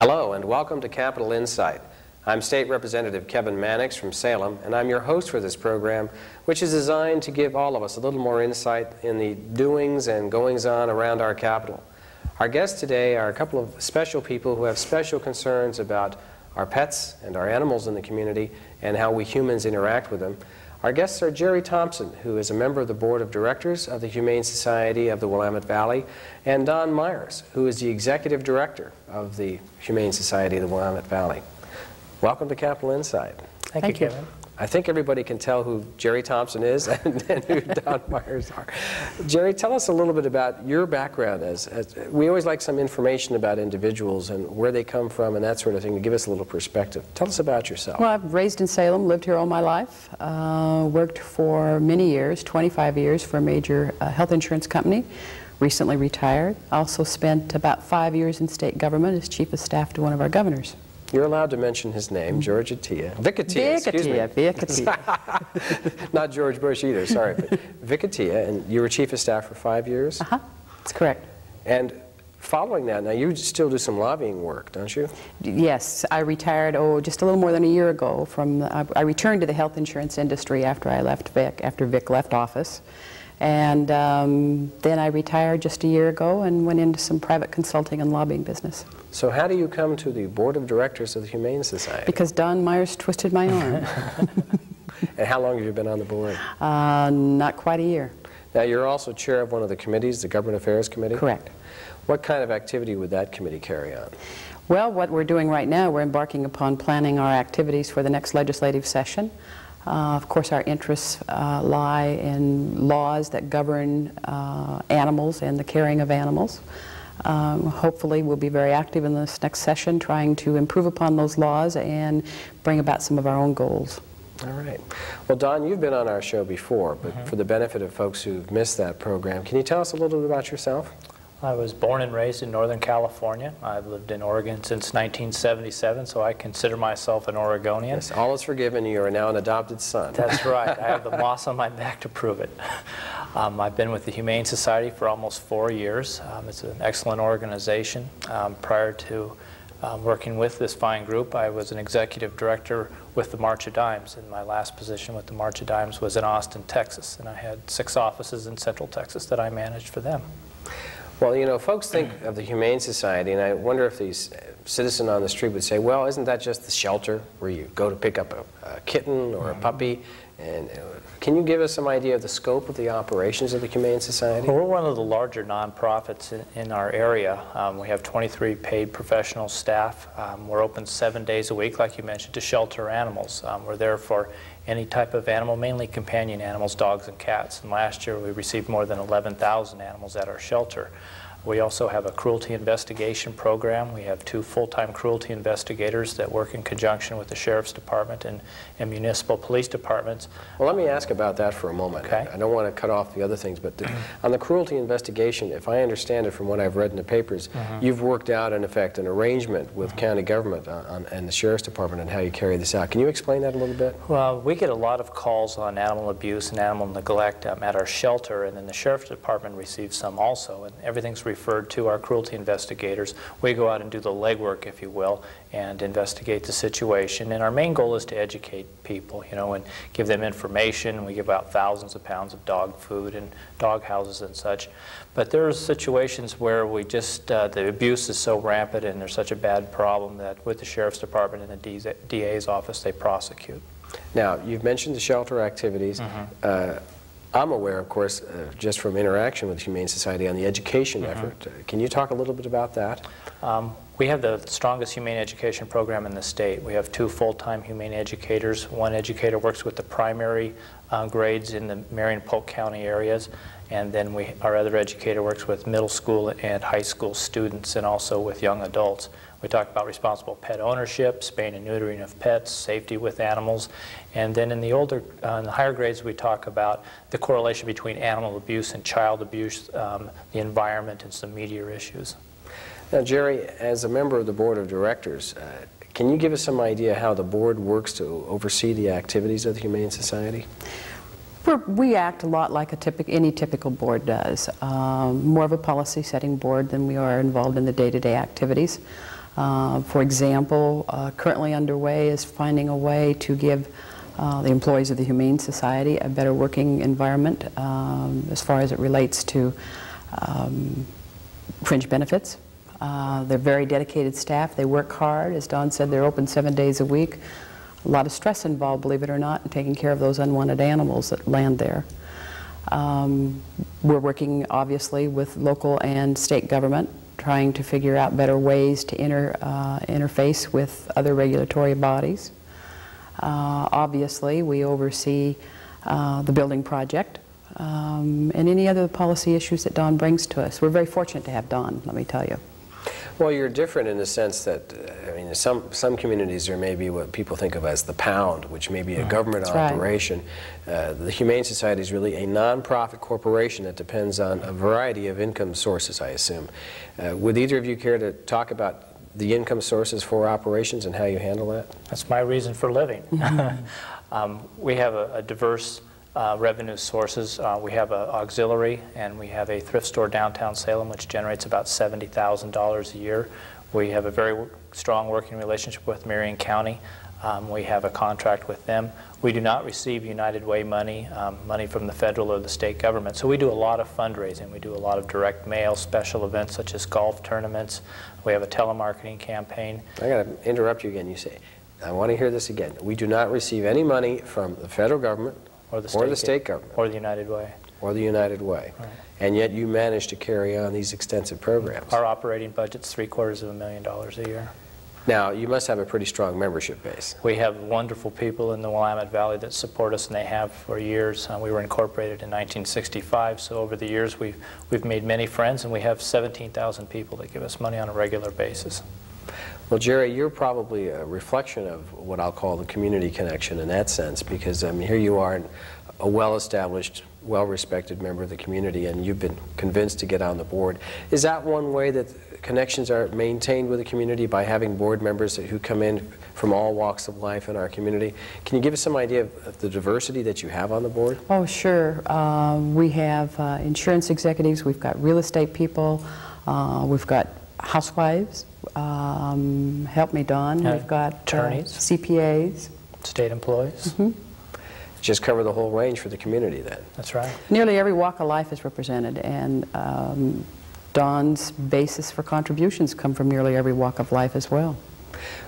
Hello and welcome to Capital Insight. I'm State Representative Kevin Mannix from Salem, and I'm your host for this program, which is designed to give all of us a little more insight in the doings and goings-on around our capital. Our guests today are a couple of special people who have special concerns about our pets and our animals in the community and how we humans interact with them. Our guests are Gerri Thompson, who is a member of the Board of Directors of the Humane Society of the Willamette Valley, and Don Myers, who is the Executive Director of the Humane Society of the Willamette Valley. Welcome to Capital Insight. Thank you, Kevin. I think everybody can tell who Gerri Thompson is and who Don Myers are. Gerri, tell us a little bit about your background. We always like some information about individuals and where they come from and that sort of thing to give us a little perspective. Tell us about yourself. Well, I've raised in Salem, lived here all my life, worked for many years, 25 years, for a major health insurance company, recently retired. Also spent about 5 years in state government as chief of staff to one of our governors. You're allowed to mention his name, George Vic Atiyeh, excuse me. Vic Atiyeh. Not George Bush either, sorry. But Vic Atiyeh, and you were chief of staff for 5 years? Uh-huh, that's correct. And following that, now you still do some lobbying work, don't you? Yes, I retired, just a little more than a year ago. I returned to the health insurance industry after I left Vic, after Vic left office. And then I retired just a year ago and went into some private consulting and lobbying business. So how do you come to the Board of Directors of the Humane Society? Because Don Myers twisted my arm. And how long have you been on the board? Not quite a year. Now you're also chair of one of the committees, the Government Affairs Committee? Correct. What kind of activity would that committee carry on? Well, what we're doing right now, we're embarking upon planning our activities for the next legislative session. Of course, our interests lie in laws that govern animals and the caring of animals. Hopefully, we'll be very active in this next session trying to improve upon those laws and bring about some of our own goals. All right. Well, Don, you've been on our show before, but for the benefit of folks who've missed that program, can you tell us a little bit about yourself? I was born and raised in Northern California. I've lived in Oregon since 1977, so I consider myself an Oregonian. Yes, all is forgiven. You are now an adopted son. That's right. I have the moss on my back to prove it. I've been with the Humane Society for almost 4 years. It's an excellent organization. Prior to working with this fine group, I was an executive director with the March of Dimes, and my last position with the March of Dimes was in Austin, Texas, and I had 6 offices in Central Texas that I managed for them. Well, you know, folks think of the Humane Society, and I wonder if these citizen on the street would say, well, isn't that just the shelter where you go to pick up a kitten or a puppy? And can you give us some idea of the scope of the operations of the Humane Society? Well, we're one of the larger nonprofits in our area. We have 23 paid professional staff. We're open 7 days a week, like you mentioned, to shelter animals. We're there for any type of animal, mainly companion animals, dogs and cats. And last year we received more than 11,000 animals at our shelter. We also have a cruelty investigation program. We have 2 full-time cruelty investigators that work in conjunction with the Sheriff's Department and municipal police departments. Well, let me ask about that for a moment. Okay. I don't want to cut off the other things, but on the cruelty investigation, if I understand it from what I've read in the papers, you've worked out, in effect, an arrangement with county government and the Sheriff's Department on how you carry this out. Can you explain that a little bit? Well, we get a lot of calls on animal abuse and animal neglect at our shelter, and then the Sheriff's Department receives some also, and everything's referred to our cruelty investigators. We go out and do the legwork, if you will, and investigate the situation. And our main goal is to educate people, you know, and give them information. We give out thousands of pounds of dog food and dog houses and such. But there are situations where we just, the abuse is so rampant and there's such a bad problem that with the Sheriff's Department and the DA's office, they prosecute. Now, you've mentioned the shelter activities. I'm aware, of course, just from interaction with the Humane Society on the education effort. Can you talk a little bit about that? We have the strongest humane education program in the state. We have 2 full-time humane educators. One educator works with the primary grades in the Marion and Polk County areas, and then our other educator works with middle school and high school students and also with young adults. We talk about responsible pet ownership, spaying and neutering of pets, safety with animals, and then in the higher grades we talk about the correlation between animal abuse and child abuse, the environment, and some media issues. Now, Gerri, as a member of the Board of Directors, can you give us some idea how the board works to oversee the activities of the Humane Society? We act a lot like any typical board does, more of a policy-setting board than we are involved in the day-to-day activities. For example, currently underway is finding a way to give the employees of the Humane Society a better working environment as far as it relates to fringe benefits. They're very dedicated staff. They work hard. As Don said, they're open 7 days a week. A lot of stress involved, believe it or not, in taking care of those unwanted animals that land there. We're working, obviously, with local and state government, trying to figure out better ways to interface with other regulatory bodies. Obviously, we oversee the building project and any other policy issues that Don brings to us. We're very fortunate to have Don, let me tell you. Well, you're different in the sense that, I mean, some communities there may be what people think of as the pound, which may be a government operation. Right. The Humane Society is really a nonprofit corporation that depends on a variety of income sources, I assume. Would either of you care to talk about the income sources for operations and how you handle that? That's my reason for living. We have a diverse revenue sources. We have an auxiliary, and we have a thrift store downtown Salem, which generates about $70,000 a year. We have a very strong working relationship with Marion County. We have a contract with them. We do not receive United Way money, money from the federal or the state government. So we do a lot of fundraising. We do a lot of direct mail, special events such as golf tournaments. We have a telemarketing campaign. I got to interrupt you again. You say, I want to hear this again. We do not receive any money from the federal government or the state government. Or the United Way. Or the United Way. Right. And yet you manage to carry on these extensive programs. Our operating budget's $750,000 a year. Now, you must have a pretty strong membership base. We have wonderful people in the Willamette Valley that support us, and they have for years. We were incorporated in 1965, so over the years we've made many friends, and we have 17,000 people that give us money on a regular basis. Well, Gerri, you're probably a reflection of what I'll call the community connection in that sense, because I mean, here you are, a well-established, well-respected member of the community, and you've been convinced to get on the board. Is that one way that connections are maintained with the community, by having board members who come in from all walks of life in our community? Can you give us some idea of the diversity that you have on the board? Oh, sure. We have insurance executives, we've got real estate people, we've got housewives, help me, Don, we've got attorneys, CPAs. State employees. Mm-hmm. Just cover the whole range for the community then. That's right. Nearly every walk of life is represented, and Don's basis for contributions come from nearly every walk of life as well.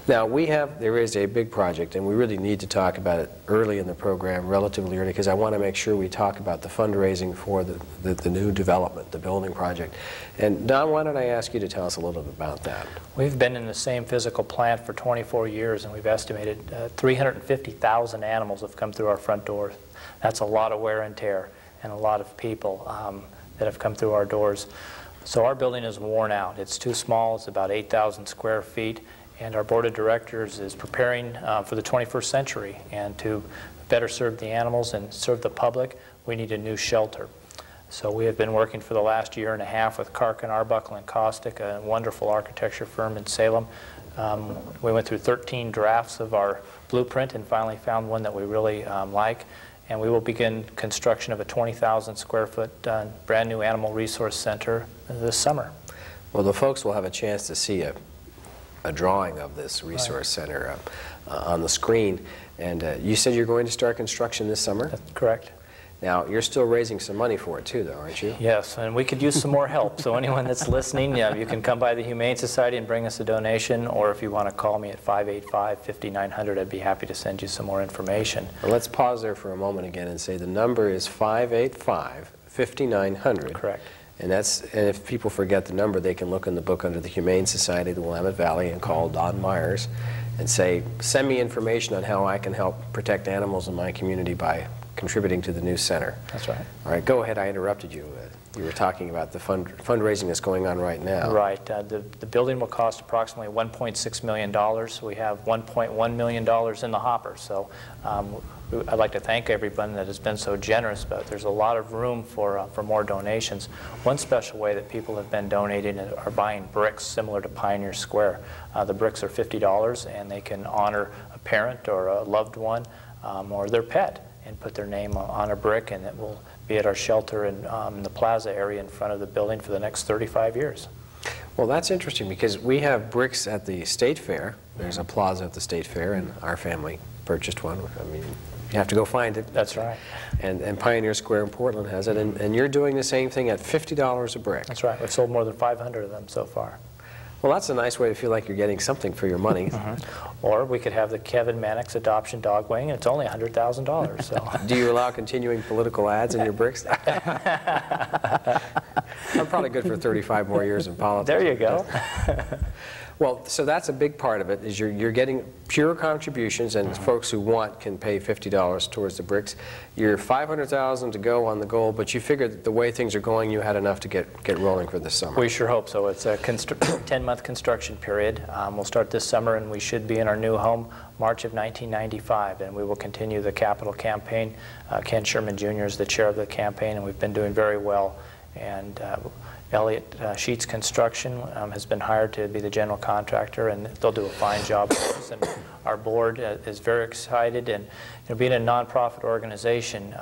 Now, there is a big project, and we really need to talk about it early in the program, relatively early, because I want to make sure we talk about the fundraising for the new development, the building project. And Don, why don't I ask you to tell us a little bit about that? We've been in the same physical plant for 24 years, and we've estimated 350,000 animals have come through our front doors. That's a lot of wear and tear, and a lot of people that have come through our doors. So our building is worn out. It's too small. It's about 8,000 square feet. And our board of directors is preparing for the 21st century. And to better serve the animals and serve the public, we need a new shelter. So we have been working for the last year and a half with Karkin, Arbuckle, and Kostick, a wonderful architecture firm in Salem. We went through 13 drafts of our blueprint and finally found one that we really like. And we will begin construction of a 20,000 square foot brand new animal resource center this summer. Well, the folks will have a chance to see a drawing of this resource center on the screen. And you said you're going to start construction this summer? That's correct. Now, you're still raising some money for it too, though, aren't you? Yes, and we could use some more help. So anyone that's listening, you can come by the Humane Society and bring us a donation, or if you want to call me at 585-5900, I'd be happy to send you some more information. Well, let's pause there for a moment again and say the number is 585-5900. Correct. And if people forget the number, they can look in the book under the Humane Society of the Willamette Valley and call Don Myers and say, send me information on how I can help protect animals in my community by contributing to the new center. That's right. All right, go ahead. I interrupted you. You were talking about the fundraising that's going on right now. Right. The building will cost approximately $1.6 million. We have $1.1 million in the hopper. So I'd like to thank everyone that has been so generous, but there's a lot of room for more donations. One special way that people have been donating are buying bricks similar to Pioneer Square. The bricks are $50, and they can honor a parent or a loved one or their pet and put their name on a brick, and it will be at our shelter in the plaza area in front of the building for the next 35 years. Well, that's interesting because we have bricks at the State Fair. There's a plaza at the State Fair, and our family purchased one. I mean, you have to go find it. That's right. And Pioneer Square in Portland has it, and you're doing the same thing at $50 a brick. That's right. We've sold more than 500 of them so far. Well, that's a nice way to feel like you're getting something for your money. Or we could have the Kevin Mannix adoption dog wing, and it's only $100,000. So. Do you allow continuing political ads in your bricks? I'm probably good for 35 more years in politics. There you go. Well, so that's a big part of it, is you're getting pure contributions, and folks who want can pay $50 towards the bricks. You're $500,000 to go on the goal, but you figured that the way things are going, you had enough to get rolling for this summer. We sure hope so. It's a 10-month construction period. We'll start this summer, and we should be in our new home March of 1995, and we will continue the capital campaign. Ken Sherman Jr. is the chair of the campaign, and we've been doing very well. And Elliott Sheets Construction has been hired to be the general contractor, and they'll do a fine job for us. And our board is very excited. And being a nonprofit organization,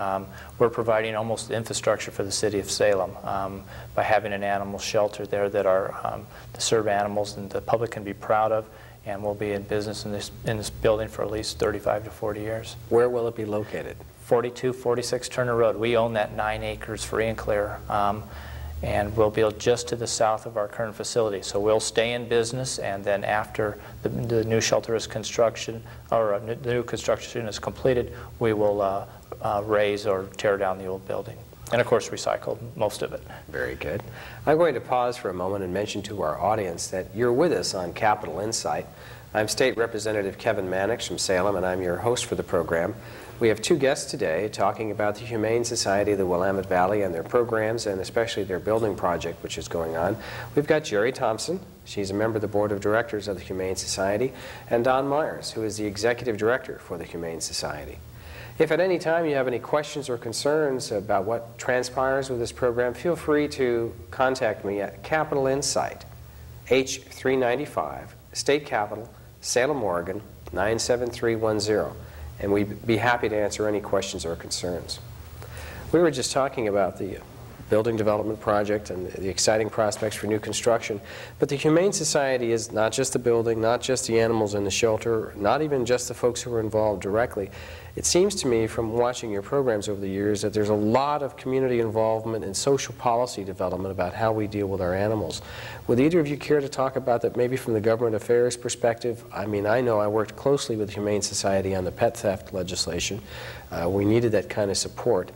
we're providing almost the infrastructure for the city of Salem by having an animal shelter there that are to serve animals and the public can be proud of. And we'll be in business in this building for at least 35 to 40 years. Where will it be located? 4246 Turner Road. We own that 9 acres free and clear. And we'll be just to the south of our current facility. So we'll stay in business, and then after the new shelter is construction, or the new construction is completed, we will raise or tear down the old building. And of course recycle most of it. Very good. I'm going to pause for a moment and mention to our audience that you're with us on Capital Insight. I'm State Representative Kevin Mannix from Salem, and I'm your host for the program. We have two guests today talking about the Humane Society of the Willamette Valley and their programs, and especially their building project which is going on. We've got Gerri Thompson. She's a member of the Board of Directors of the Humane Society, and Don Myers, who is the Executive Director for the Humane Society. If at any time you have any questions or concerns about what transpires with this program, feel free to contact me at Capital Insight, H395, State Capitol, Salem, Oregon, 97310. And we'd be happy to answer any questions or concerns. We were just talking about the building development project and the exciting prospects for new construction, but the Humane Society is not just the building, not just the animals in the shelter, not even just the folks who are involved directly. It seems to me from watching your programs over the years that there's a lot of community involvement and social policy development about how we deal with our animals. Would either of you care to talk about that maybe from the government affairs perspective? I mean, I know I worked closely with the Humane Society on the pet theft legislation. We needed that kind of support.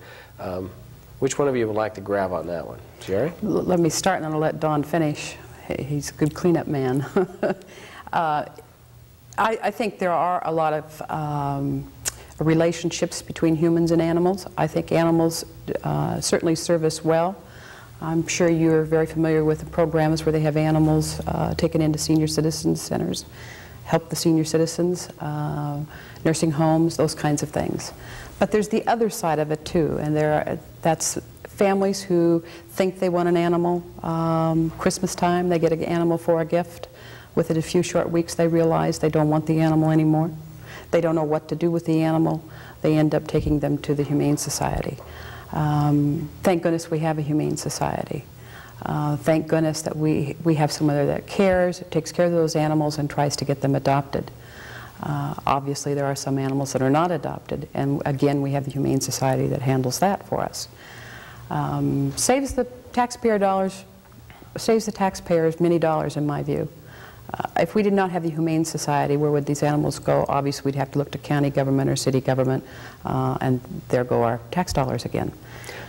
Which one of you would like to grab on that one? Gerri? Let me start and then I'll let Don finish. He's a good cleanup man. I think there are a lot of relationships between humans and animals. I think animals certainly serve us well. I'm sure you're very familiar with the programs where they have animals taken into senior citizen centers, help the senior citizens, nursing homes, those kinds of things. But there's the other side of it too, and that's families who think they want an animal. Christmas time, they get an animal for a gift. Within a few short weeks, they realize they don't want the animal anymore. They don't know what to do with the animal. They end up taking them to the Humane Society. Thank goodness we have a Humane Society. Thank goodness that we have someone there that cares, takes care of those animals, and tries to get them adopted. Obviously, there are some animals that are not adopted, and again, we have the Humane Society that handles that for us. Saves the taxpayer dollars, saves the taxpayers many dollars, in my view. If we did not have the Humane Society, where would these animals go? Obviously, we'd have to look to county government or city government, and there go our tax dollars again.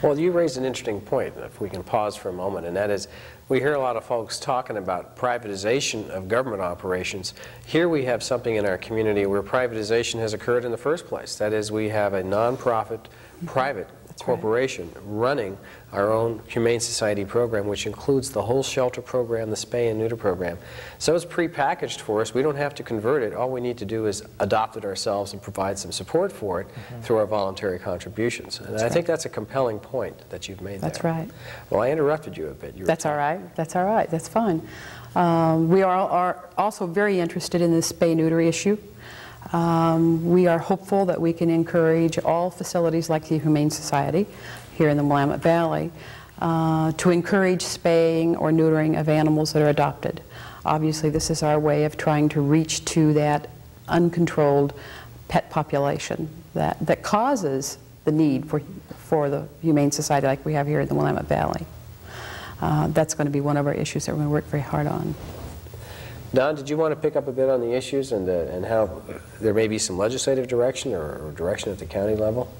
Well, you raised an interesting point, if we can pause for a moment, and that is, we hear a lot of folks talking about privatization of government operations. Here we have something in our community where privatization has occurred in the first place. That is, we have a nonprofit, private corporation running our own Humane Society program, which includes the whole shelter program, the spay and neuter program. So it's pre-packaged for us. We don't have to convert it. All we need to do is adopt it ourselves and provide some support for it through our voluntary contributions. And I think that's a compelling point that you've made there. That's right. Well, I interrupted you a bit. That's all right. That's all right. That's fine. We are also very interested in this spay-neuter issue. We are hopeful that we can encourage all facilities like the Humane Society here in the Willamette Valley to encourage spaying or neutering of animals that are adopted. Obviously, this is our way of trying to reach to that uncontrolled pet population that causes the need for the Humane Society like we have here in the Willamette Valley. That's going to be one of our issues that we're going to work very hard on. Don, did you want to pick up a bit on the issues and how there may be some legislative direction or direction at the county level?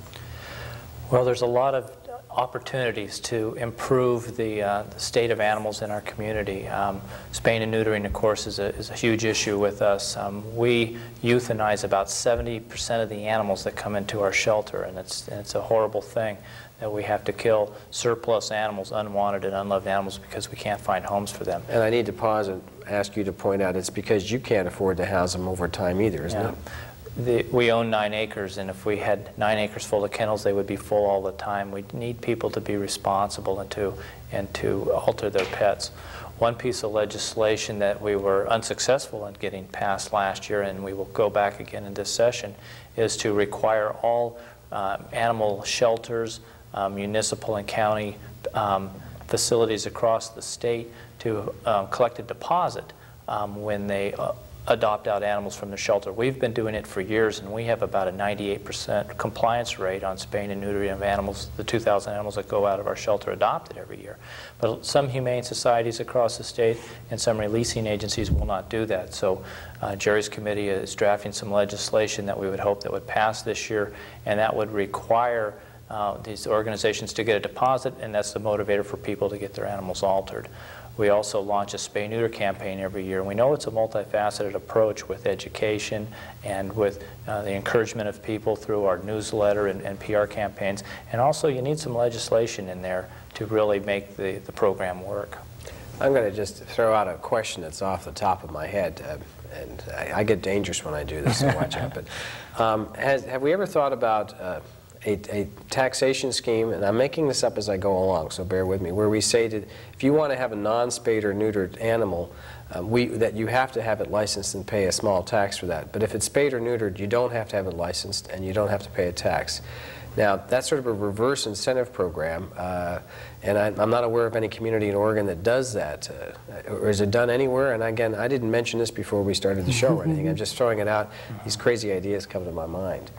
Well, there's a lot of opportunities to improve the state of animals in our community. Spaying and neutering, of course, is a huge issue with us. We euthanize about 70% of the animals that come into our shelter, and it's a horrible thing that we have to kill surplus animals, unwanted and unloved animals, because we can't find homes for them. And I need to pause and ask you to point out it's because you can't afford to house them over time either, isn't it? We own 9 acres, and if we had 9 acres full of kennels, they would be full all the time. We need people to be responsible and to alter their pets. One piece of legislation that we were unsuccessful in getting passed last year, and we will go back again in this session, is to require all animal shelters, municipal and county facilities across the state to collect a deposit when they adopt out animals from the shelter. We've been doing it for years, and we have about a 98% compliance rate on spaying and neutering of animals, the 2,000 animals that go out of our shelter adopted every year. But some humane societies across the state and some releasing agencies will not do that. So Gerri's committee is drafting some legislation that we would hope that would pass this year, and that would require these organizations to get a deposit, and that's the motivator for people to get their animals altered. We also launch a spay-neuter campaign every year. We know it's a multifaceted approach with education and with the encouragement of people through our newsletter and PR campaigns. And also you need some legislation in there to really make the program work. I'm going to just throw out a question that's off the top of my head. And I get dangerous when I do this, so watch out. But have we ever thought about a taxation scheme, and I'm making this up as I go along, so bear with me, where we say that if you want to have a non-spayed or neutered animal, that you have to have it licensed and pay a small tax for that. But if it's spayed or neutered, you don't have to have it licensed and you don't have to pay a tax. Now, that's sort of a reverse incentive program, and I'm not aware of any community in Oregon that does that. Or is it done anywhere? And again, I didn't mention this before we started the show or anything. I'm just throwing it out. These crazy ideas come to my mind.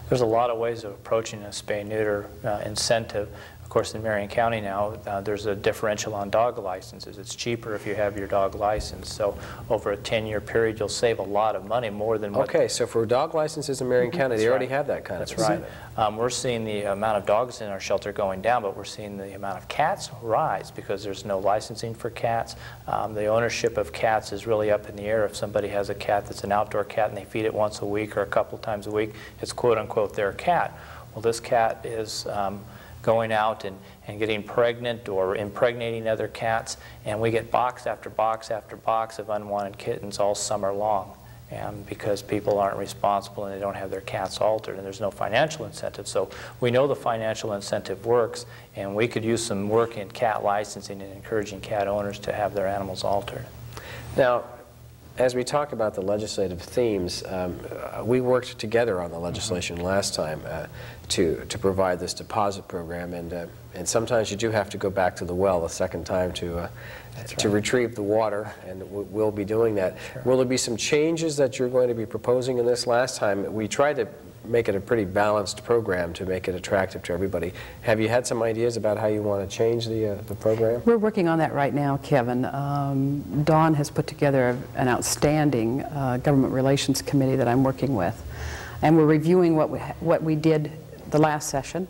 There's a lot of ways of approaching a spay-neuter incentive. Of course, in Marion County now, there's a differential on dog licenses. It's cheaper if you have your dog license. So over a 10-year period, you'll save a lot of money, more than what... Okay, so for dog licenses in Marion County, they already have that kind of incentive. That's right. We're seeing the amount of dogs in our shelter going down, but we're seeing the amount of cats rise because there's no licensing for cats. The ownership of cats is really up in the air. If somebody has a cat that's an outdoor cat and they feed it once a week or a couple times a week, it's quote-unquote their cat. Well, this cat is going out and getting pregnant or impregnating other cats, and we get box after box after box of unwanted kittens all summer long. And because people aren't responsible and they don't have their cats altered, and there's no financial incentive. So we know the financial incentive works, and we could use some work in cat licensing and encouraging cat owners to have their animals altered. Now, as we talk about the legislative themes, we worked together on the legislation last time to provide this deposit program, and sometimes you do have to go back to the well a second time to retrieve the water, and we'll be doing that. Sure. Will there be some changes that you're going to be proposing in this? Last time we tried to make it a pretty balanced program to make it attractive to everybody. Have you had some ideas about how you want to change the program? We're working on that right now, Kevin. Dawn has put together an outstanding government relations committee that I'm working with, and we're reviewing what we did the last session,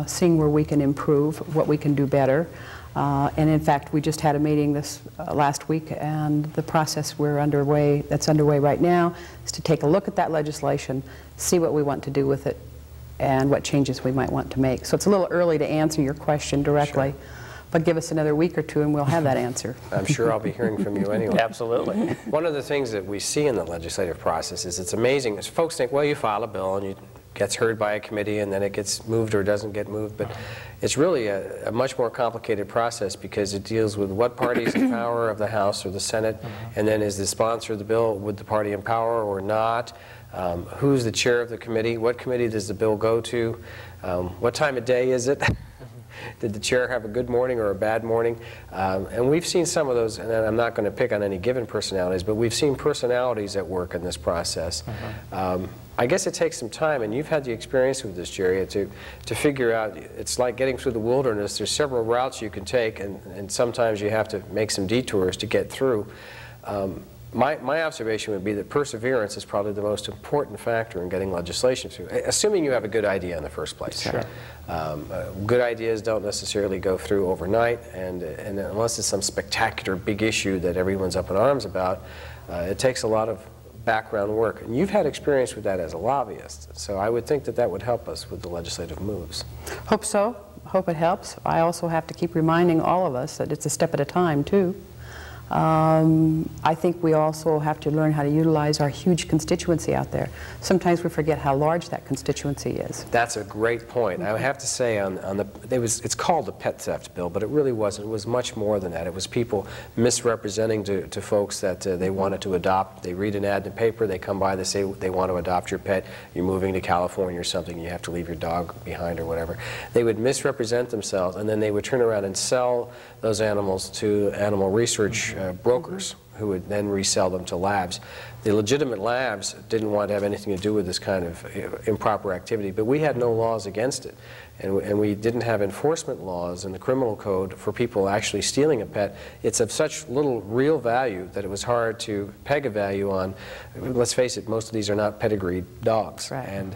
seeing where we can improve, what we can do better. And in fact, we just had a meeting this last week, and the process that's underway right now is to take a look at that legislation, see what we want to do with it, and what changes we might want to make. So it's a little early to answer your question directly, sure, but give us another week or two and we'll have that answer. I'm sure I'll be hearing from you anyway. Absolutely. One of the things that we see in the legislative process is it's amazing. Folks think, well, you file a bill and it gets heard by a committee and then it gets moved or doesn't get moved, but it's really a much more complicated process because it deals with what party's in power of the House or the Senate, and then is the sponsor of the bill with the party in power or not, who's the chair of the committee, what committee does the bill go to, what time of day is it, Did the chair have a good morning or a bad morning? And we've seen some of those, and I'm not going to pick on any given personalities, but we've seen personalities at work in this process. I guess it takes some time, and you've had the experience with this, Gerri, to figure out, it's like getting through the wilderness. There's several routes you can take, and sometimes you have to make some detours to get through. My observation would be that perseverance is probably the most important factor in getting legislation through, assuming you have a good idea in the first place. Sure. Good ideas don't necessarily go through overnight, and unless it's some spectacular big issue that everyone's up in arms about, it takes a lot of background work. And you've had experience with that as a lobbyist, so I would think that that would help us with the legislative moves. Hope so. Hope it helps. I also have to keep reminding all of us that it's a step at a time, too. I think we also have to learn how to utilize our huge constituency out there. Sometimes we forget how large that constituency is. That's a great point. I have to say, it's called the pet theft bill, but it really wasn't. It was much more than that. It was people misrepresenting to folks that they wanted to adopt. They read an ad in the paper, they come by, they say they want to adopt your pet, you're moving to California or something, you have to leave your dog behind or whatever. They would misrepresent themselves, and then they would turn around and sell those animals to animal research brokers who would then resell them to labs. The legitimate labs didn't want to have anything to do with this kind of improper activity, but we had no laws against it. And we didn't have enforcement laws in the criminal code for people actually stealing a pet. It's of such little real value that it was hard to peg a value on. Let's face it, most of these are not pedigreed dogs. Right. And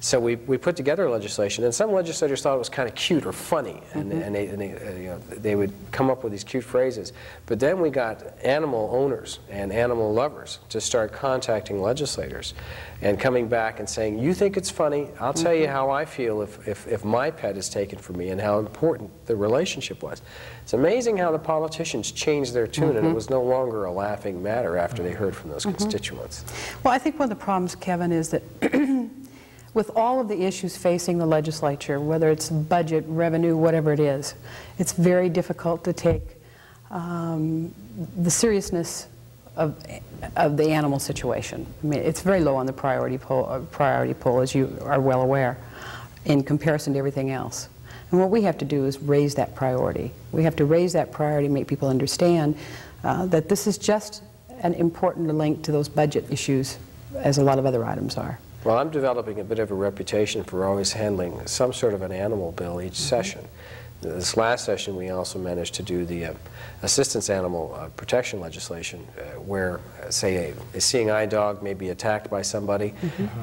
so we put together legislation, and some legislators thought it was kind of cute or funny, and they would come up with these cute phrases. But then we got animal owners and animal lovers to start contacting legislators and coming back and saying, you think it's funny, I'll tell you how I feel if my pet is taken from me, and how important the relationship was. It's amazing how the politicians changed their tune, and it was no longer a laughing matter after they heard from those constituents. Well, I think one of the problems, Kevin, is that with all of the issues facing the legislature, whether it's budget, revenue, whatever it is, it's very difficult to take the seriousness of the animal situation. I mean, it's very low on the priority poll, as you are well aware, in comparison to everything else. And what we have to do is raise that priority. We have to raise that priority, make people understand that this is just an important link to those budget issues as a lot of other items are. Well, I'm developing a bit of a reputation for always handling some sort of an animal bill each session. This last session, we also managed to do the assistance animal protection legislation, where, say, a seeing eye dog may be attacked by somebody,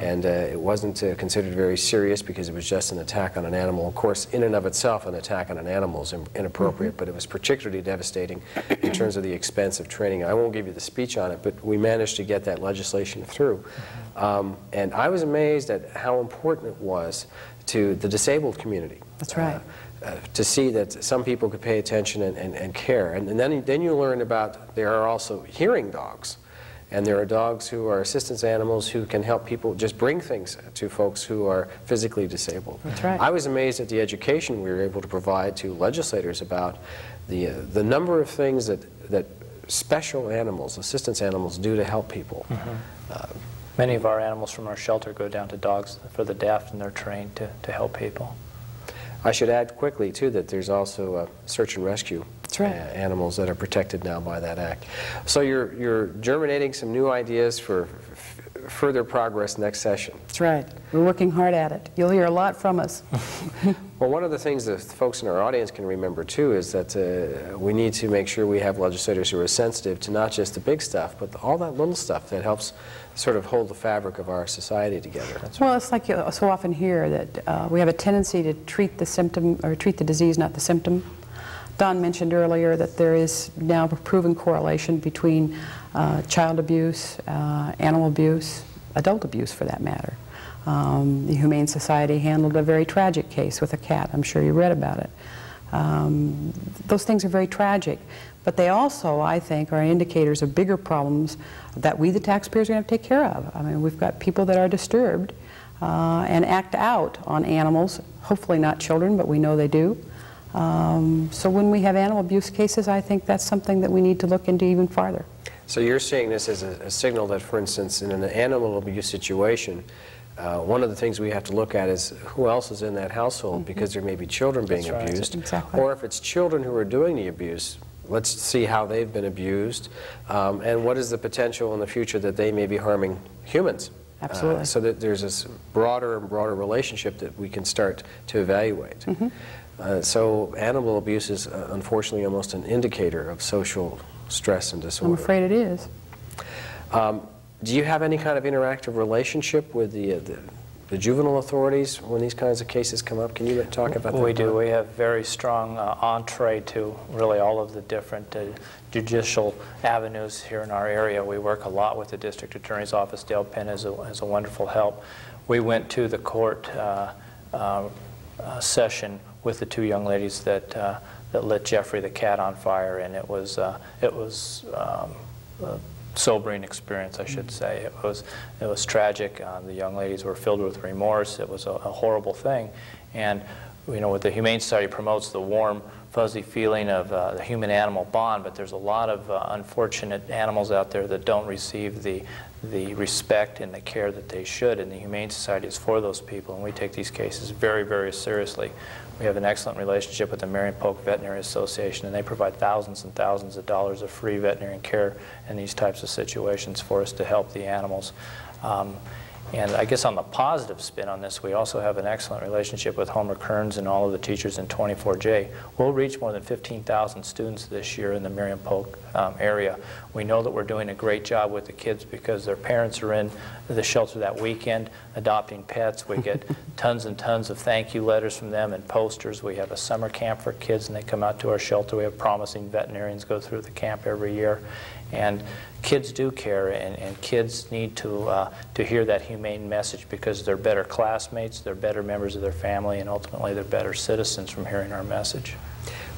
and it wasn't considered very serious because it was just an attack on an animal. Of course, in and of itself, an attack on an animal is inappropriate, but it was particularly devastating in terms of the expense of training. I won't give you the speech on it, but we managed to get that legislation through. And I was amazed at how important it was to the disabled community. That's right. To see that some people could pay attention and care. And then you learn about there are also hearing dogs. And there are dogs who are assistance animals who can help people just bring things to folks who are physically disabled. That's right. I was amazed at the education we were able to provide to legislators about the number of things that special animals, assistance animals, do to help people. Many of our animals from our shelter go down to Dogs for the Deaf, and they're trained to help people. I should add quickly, too, that there's also search and rescue. That's right. Animals that are protected now by that act. So you're germinating some new ideas for further progress next session. That's right. We're working hard at it. You'll hear a lot from us. Well, one of the things that folks in our audience can remember, too, is that we need to make sure we have legislators who are sensitive to not just the big stuff, but all that little stuff that helps sort of hold the fabric of our society together. Well, it's like you so often hear that we have a tendency to treat the symptom, or treat the disease, not the symptom. Don mentioned earlier that there is now a proven correlation between child abuse, animal abuse, adult abuse for that matter. The Humane Society handled a very tragic case with a cat. I'm sure you read about it. Those things are very tragic, but they also, I think, are indicators of bigger problems that we, the taxpayers, are going to have to take care of. I mean, we've got people that are disturbed and act out on animals, hopefully not children, but we know they do. So when we have animal abuse cases, I think that's something that we need to look into even farther. So you're seeing this as a signal that, for instance, in an animal abuse situation, one of the things we have to look at is who else is in that household, because there may be children being abused. Exactly. Or if it's children who are doing the abuse, let's see how they've been abused, and what is the potential in the future that they may be harming humans. Absolutely. So that there's this broader and broader relationship that we can start to evaluate. So animal abuse is unfortunately almost an indicator of social stress and disorder. I'm afraid it is. Do you have any kind of interactive relationship with the juvenile authorities when these kinds of cases come up? Can you talk about that? We do. We have very strong entree to really all of the different judicial avenues here in our area. We work a lot with the District Attorney's Office. Dale Penn is a wonderful help. We went to the court session with the two young ladies that lit Jeffrey the cat on fire, and it was sobering experience, I should say. It was tragic. The young ladies were filled with remorse. It was a horrible thing. And you know, what the Humane Society promotes, the warm, fuzzy feeling of the human-animal bond, but there's a lot of unfortunate animals out there that don't receive the respect and the care that they should, and the Humane Society is for those people, and we take these cases very, very seriously. We have an excellent relationship with the Marion Polk Veterinary Association, and they provide thousands and thousands of dollars of free veterinary care in these types of situations for us to help the animals. And I guess on the positive spin on this, we also have an excellent relationship with Homer Kearns and all of the teachers in 24J. We'll reach more than 15,000 students this year in the Marion Polk area. We know that we're doing a great job with the kids because their parents are in the shelter that weekend adopting pets. We get tons and tons of thank you letters from them and posters. We have a summer camp for kids, and they come out to our shelter. We have promising veterinarians go through the camp every year. And kids do care, and kids need to hear that humane message because they're better classmates, they're better members of their family, and ultimately they're better citizens from hearing our message.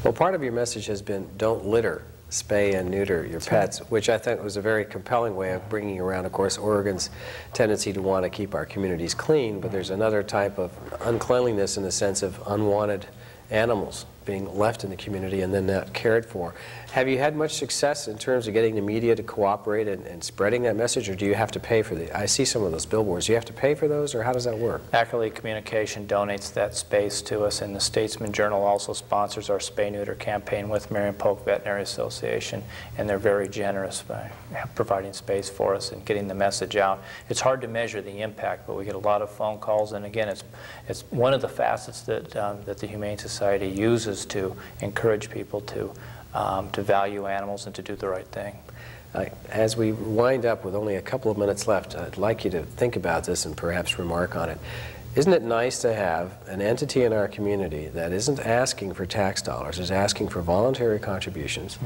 Well, part of your message has been don't litter, spay and neuter your pets, which I think was a very compelling way of bringing around, of course, Oregon's tendency to want to keep our communities clean, but there's another type of uncleanliness in the sense of unwanted animals being left in the community and then not cared for. Have you had much success in terms of getting the media to cooperate and spreading that message, or do you have to pay for the, I see some of those billboards, do you have to pay for those, or how does that work? Accurately Communication donates that space to us, and the Statesman Journal also sponsors our spay-neuter campaign with Marion Polk Veterinary Association, and they're very generous by providing space for us and getting the message out. It's hard to measure the impact, but we get a lot of phone calls, and again, it's one of the facets that, that the Humane Society uses to encourage people to value animals and to do the right thing. As we wind up with only a couple of minutes left, I'd like you to think about this and perhaps remark on it. Isn't it nice to have an entity in our community that isn't asking for tax dollars, is asking for voluntary contributions,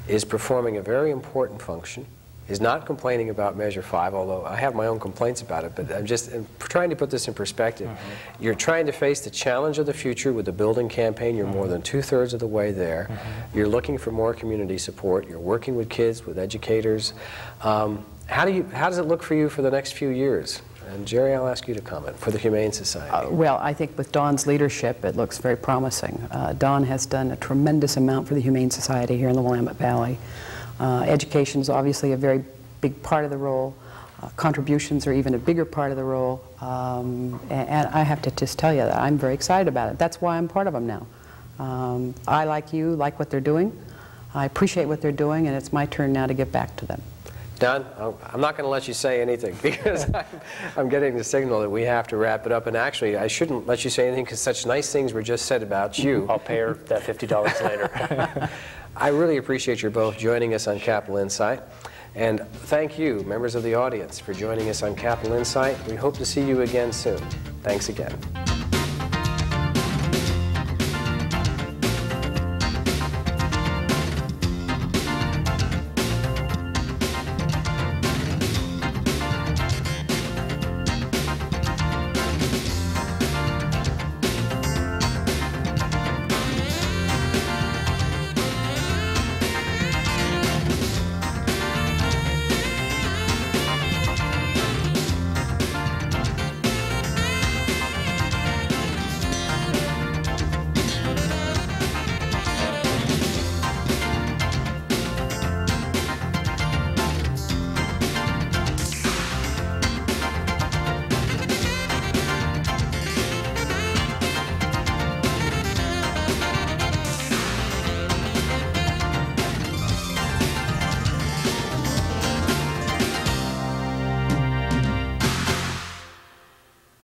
is performing a very important function, is not complaining about Measure 5, although I have my own complaints about it, but I'm just trying to put this in perspective. You're trying to face the challenge of the future with the building campaign. You're more than 2/3 of the way there. You're looking for more community support. You're working with kids, with educators. How does it look for you for the next few years? And Gerri, I'll ask you to comment for the Humane Society. Well, I think with Don's leadership, it looks very promising. Don has done a tremendous amount for the Humane Society here in the Willamette Valley. Education is obviously a very big part of the role. Contributions are even a bigger part of the role. And I have to just tell you that I'm very excited about it. That's why I'm part of them now. I, like you, like what they're doing. I appreciate what they're doing, and it's my turn now to get back to them. Don, I'm not going to let you say anything because I'm getting the signal that we have to wrap it up. And actually, I shouldn't let you say anything because such nice things were just said about you. I'll pay her that $50 later. I really appreciate you both joining us on Capital Insight. And thank you, members of the audience, for joining us on Capital Insight. We hope to see you again soon. Thanks again.